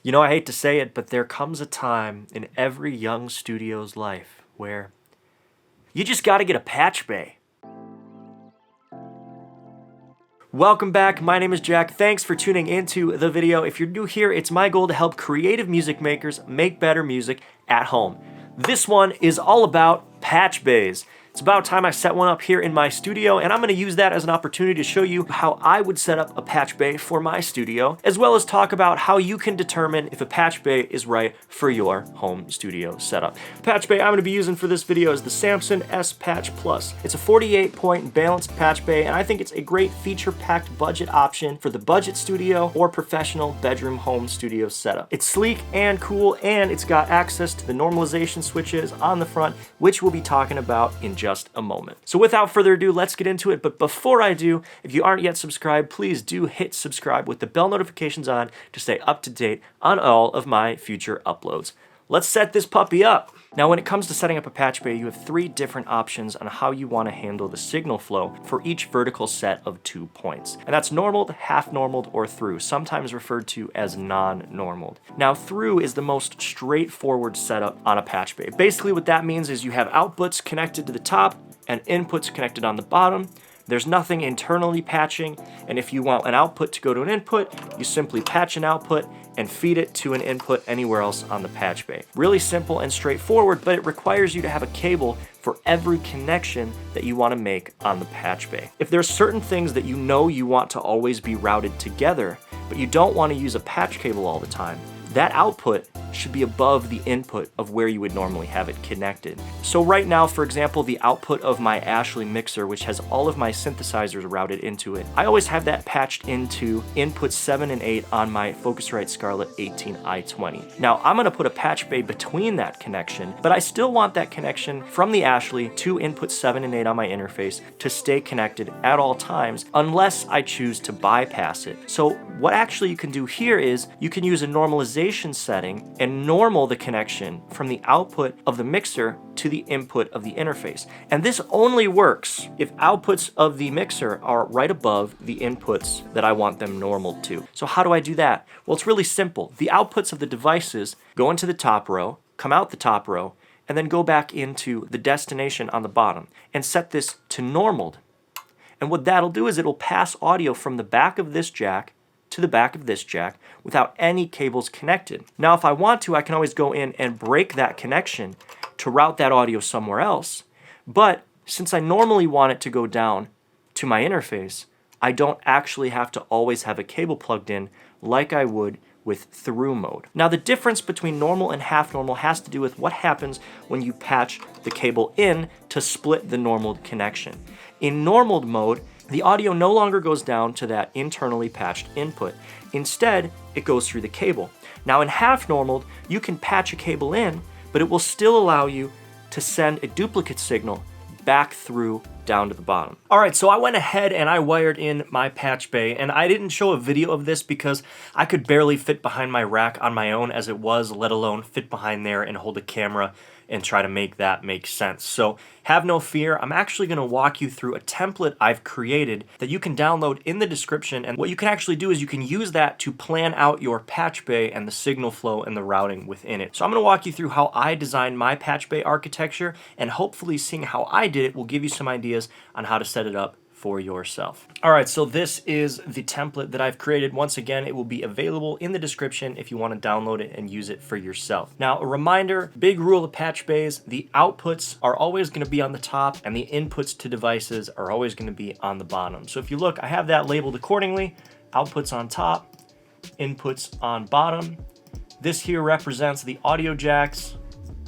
You know, I hate to say it, but there comes a time in every young studio's life where you just gotta get a patch bay. Welcome back, my name is Jack. Thanks for tuning into the video. If you're new here, it's my goal to help creative music makers make better music at home. This one is all about patch bays. It's about time I set one up here in my studio, and I'm going to use that as an opportunity to show you how I would set up a patch bay for my studio, as well as talk about how you can determine if a patch bay is right for your home studio setup. The patch bay I'm going to be using for this video is the Samson S Patch Plus. It's a 48-point balanced patch bay, and I think it's a great feature-packed budget option for the budget studio or professional bedroom home studio setup. It's sleek and cool, and it's got access to the normalization switches on the front, which we'll be talking about in just a moment. So without further ado, let's get into it. But before I do, if you aren't yet subscribed, please do hit subscribe with the bell notifications on to stay up to date on all of my future uploads. Let's set this puppy up. Now, when it comes to setting up a patch bay, you have 3 different options on how you want to handle the signal flow for each vertical set of 2 points. And that's normaled, half normaled, or through, sometimes referred to as non-normaled. Now, through is the most straightforward setup on a patch bay. Basically, what that means is you have outputs connected to the top and inputs connected on the bottom. There's nothing internally patching, and if you want an output to go to an input, you simply patch an output and feed it to an input anywhere else on the patch bay. Really simple and straightforward, but it requires you to have a cable for every connection that you want to make on the patch bay. If there's certain things that you know you want to always be routed together, but you don't want to use a patch cable all the time, that output should be above the input of where you would normally have it connected. So right now, for example, the output of my Ashley mixer, which has all of my synthesizers routed into it, I always have that patched into inputs 7 and 8 on my Focusrite Scarlett 18i20. Now, I'm gonna put a patch bay between that connection, but I still want that connection from the Ashley to inputs 7 and 8 on my interface to stay connected at all times, unless I choose to bypass it. So what actually you can do here is you can use a normalization setting and normal the connection from the output of the mixer to the input of the interface. And this only works if outputs of the mixer are right above the inputs that I want them normaled to. So how do I do that? Well, it's really simple. The outputs of the devices go into the top row, come out the top row, and then go back into the destination on the bottom and set this to normaled. And what that'll do is it'll pass audio from the back of this jack to the back of this jack without any cables connected. Now, if I want to, I can always go in and break that connection to route that audio somewhere else. But since I normally want it to go down to my interface, I don't actually have to always have a cable plugged in like I would with through mode. Now, the difference between normal and half normal has to do with what happens when you patch the cable in to split the normaled connection. In normaled mode, the audio no longer goes down to that internally patched input. Instead, it goes through the cable. Now, in half normaled, you can patch a cable in, but it will still allow you to send a duplicate signal back through down to the bottom. All right, so I went ahead and I wired in my patch bay, and I didn't show a video of this because I could barely fit behind my rack on my own as it was, let alone fit behind there and hold a camera and try to make that make sense. So have no fear, I'm actually gonna walk you through a template I've created that you can download in the description, and what you can actually do is you can use that to plan out your patch bay and the signal flow and the routing within it. So I'm gonna walk you through how I designed my patch bay architecture, and hopefully seeing how I did it will give you some ideas on how to set it up for yourself. All right, so this is the template that I've created. Once again, it will be available in the description if you want to download it and use it for yourself. Now, a reminder, big rule of patch bays, the outputs are always going to be on the top and the inputs to devices are always going to be on the bottom. So if you look, I have that labeled accordingly. Outputs on top, inputs on bottom. This here represents the audio jacks,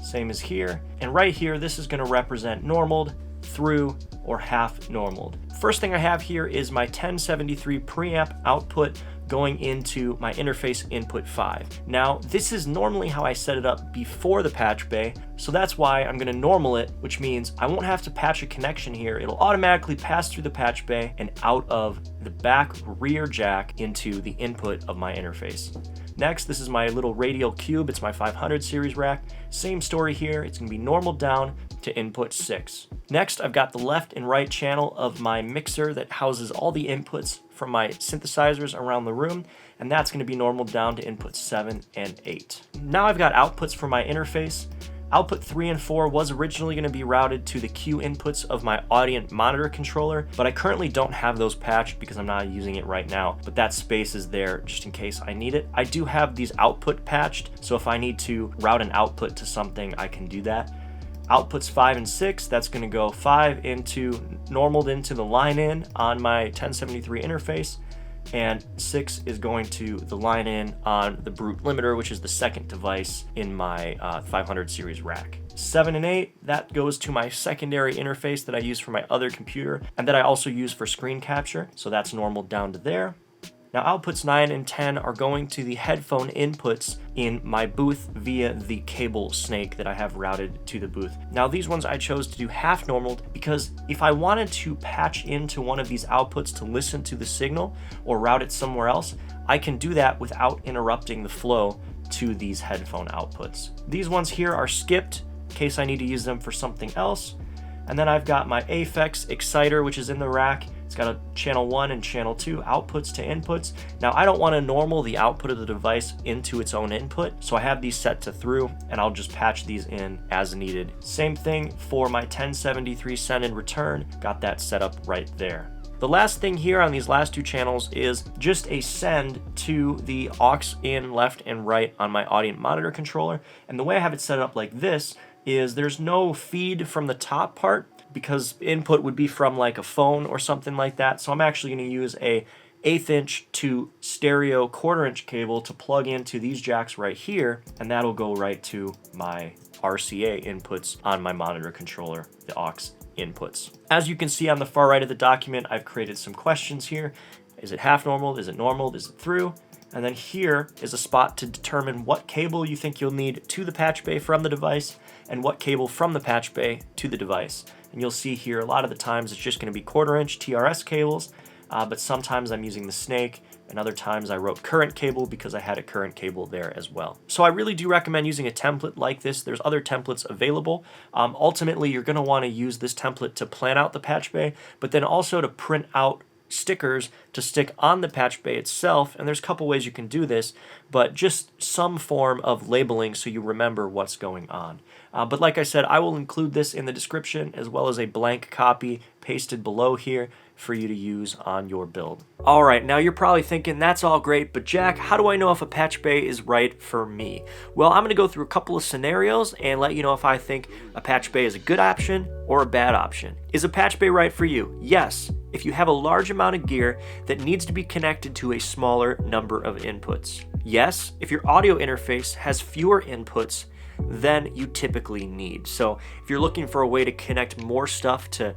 same as here. And right here, this is going to represent normaled, through, or half normaled. First thing I have here is my 1073 preamp output going into my interface input 5. Now, this is normally how I set it up before the patch bay, so that's why I'm gonna normal it, which means I won't have to patch a connection here. It'll automatically pass through the patch bay and out of the back rear jack into the input of my interface. Next, this is my little radial cube. It's my 500 series rack. Same story here. It's gonna be normaled down to input 6. Next, I've got the left and right channel of my mixer that houses all the inputs from my synthesizers around the room, and that's going to be normal down to inputs 7 and 8. Now I've got outputs for my interface. Output 3 and 4 was originally going to be routed to the Q inputs of my audio monitor controller, but I currently don't have those patched because I'm not using it right now, but that space is there just in case I need it. I do have these output patched, so if I need to route an output to something, I can do that. Outputs 5 and 6, that's going to go 5 into normaled into the line in on my 1073 interface, and 6 is going to the line in on the brute limiter, which is the second device in my 500 series rack. 7 and 8, that goes to my secondary interface that I use for my other computer and that I also use for screen capture, so that's normal down to there. Now outputs 9 and 10 are going to the headphone inputs in my booth via the cable snake that I have routed to the booth. Now these ones I chose to do half normaled because if I wanted to patch into one of these outputs to listen to the signal or route it somewhere else, I can do that without interrupting the flow to these headphone outputs. These ones here are skipped in case I need to use them for something else. And then I've got my Aphex exciter, which is in the rack. It's got a channel 1 and channel 2 outputs to inputs. Now I don't want to normal the output of the device into its own input, so I have these set to through and I'll just patch these in as needed. Same thing for my 1073 send and return, got that set up right there. The last thing here on these last two channels is just a send to the aux in left and right on my audio monitor controller. And the way I have it set up like this is there's no feed from the top part because input would be from like a phone or something like that. So I'm actually going to use a 1/8 inch to stereo 1/4 inch cable to plug into these jacks right here, and that'll go right to my RCA inputs on my monitor controller, the aux inputs. As you can see on the far right of the document, I've created some questions here. Is it half normal? Is it normal? Is it through? And then here is a spot to determine what cable you think you'll need to the patch bay from the device and what cable from the patch bay to the device. And you'll see here a lot of the times it's just going to be 1/4 inch TRS cables, but sometimes I'm using the snake, and other times I wrote current cable because I had a current cable there as well. So I really do recommend using a template like this. There's other templates available. Ultimately, you're going to want to use this template to plan out the patch bay, but then also to print out stickers to stick on the patch bay itself, and there's a couple ways you can do this, but just some form of labeling so you remember what's going on. But like I said, I will include this in the description as well as a blank copy pasted below here for you to use on your build. All right, now you're probably thinking, that's all great, but Jack, how do I know if a patch bay is right for me? Well, I'm gonna go through a couple of scenarios and let you know if I think a patch bay is a good option or a bad option. Is a patch bay right for you? Yes, if you have a large amount of gear that needs to be connected to a smaller number of inputs. Yes, if your audio interface has fewer inputs than you typically need. So if you're looking for a way to connect more stuff to,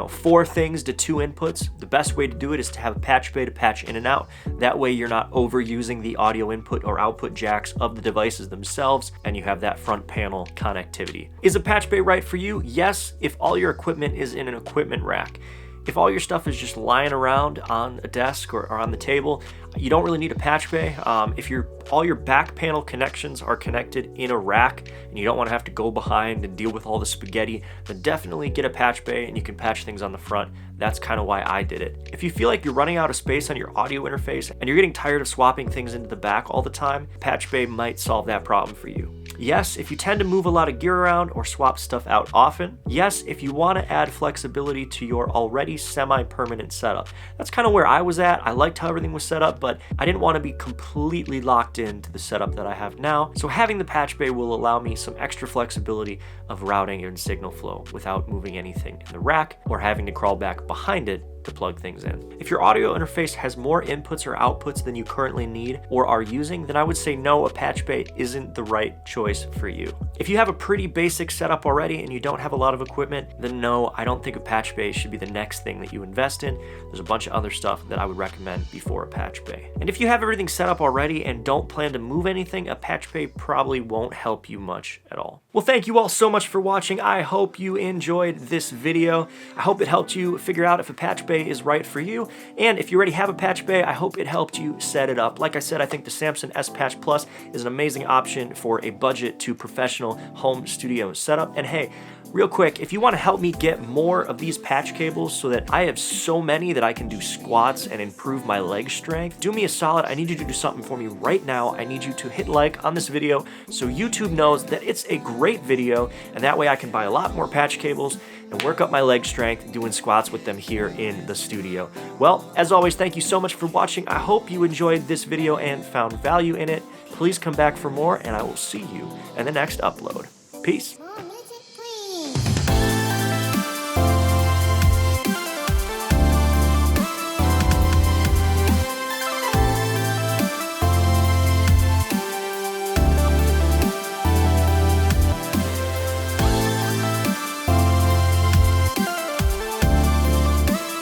4 things to 2 inputs, the best way to do it is to have a patch bay to patch in and out. That way you're not overusing the audio input or output jacks of the devices themselves, and you have that front panel connectivity. Is a patch bay right for you? Yes, if all your equipment is in an equipment rack. If all your stuff is just lying around on a desk or on the table, you don't really need a patch bay. If all your back panel connections are connected in a rack and you don't want to have to go behind and deal with all the spaghetti, then definitely get a patch bay and you can patch things on the front. That's kind of why I did it. If you feel like you're running out of space on your audio interface and you're getting tired of swapping things into the back all the time, patch bay might solve that problem for you. Yes, if you tend to move a lot of gear around or swap stuff out often. Yes, if you want to add flexibility to your already semi-permanent setup. That's kind of where I was at. I liked how everything was set up, but I didn't want to be completely locked into the setup that I have now. So having the patch bay will allow me some extra flexibility of routing and signal flow without moving anything in the rack or having to crawl back behind it to plug things in. If your audio interface has more inputs or outputs than you currently need or are using, then I would say no, a patch bay isn't the right choice for you. If you have a pretty basic setup already and you don't have a lot of equipment, then no, I don't think a patch bay should be the next thing that you invest in. There's a bunch of other stuff that I would recommend before a patch bay. And if you have everything set up already and don't plan to move anything, a patch bay probably won't help you much at all. Well, thank you all so much for watching. I hope you enjoyed this video. I hope it helped you figure out if a patch bay is right for you. And if you already have a patch bay, I hope it helped you set it up. Like I said, I think the Samson S Patch Plus is an amazing option for a budget to professional home studio setup. And hey, Real quick, if you want to help me get more of these patch cables so that I have so many that I can do squats and improve my leg strength, do me a solid. I need you to do something for me right now. I need you to hit like on this video so YouTube knows that it's a great video, and that way I can buy a lot more patch cables and work up my leg strength doing squats with them here in the studio. Well, as always, thank you so much for watching. I hope you enjoyed this video and found value in it. Please come back for more, and I will see you in the next upload. Peace.